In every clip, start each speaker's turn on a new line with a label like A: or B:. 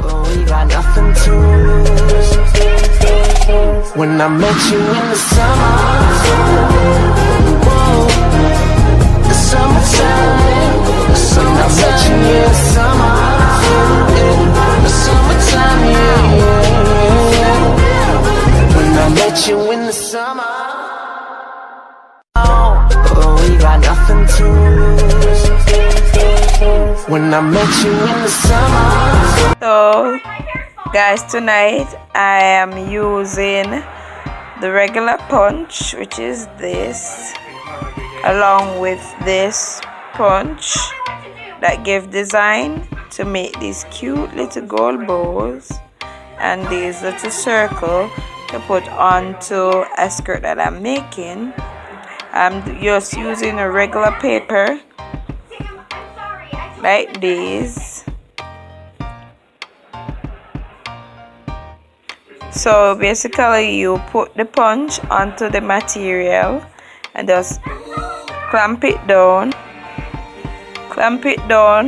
A: Oh, we got nothing to lose. When I met you in the summer, whoa, the summertime, the summertime. When I met you in the summer, yeah, the summertime, yeah, yeah, yeah. When I met you in the summer, oh, we got nothing to lose. When I met you in the summer.
B: So guys, tonight I am using the regular punch, which is this, along with this punch that give design to make these cute little gold bows and these little circle to put onto a skirt that I'm making. I'm just using a regular paper like this. So basically you put the punch onto the material and just clamp it down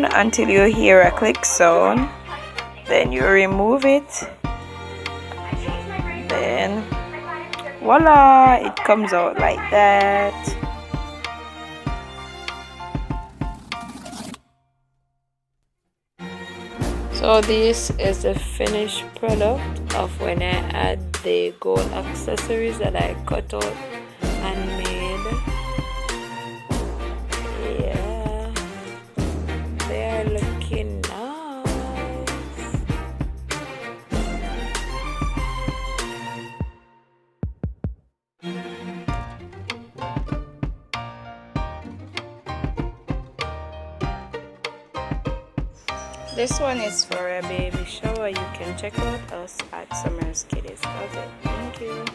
B: until you hear a click sound. Then you remove it, then voila, it comes out like that. So this is the finished product of when I add the gold accessories that I cut out and made. Yeah, they are looking nice. This one is for a baby shower. You can check out us at Summer's Kiddies. Okay, thank you.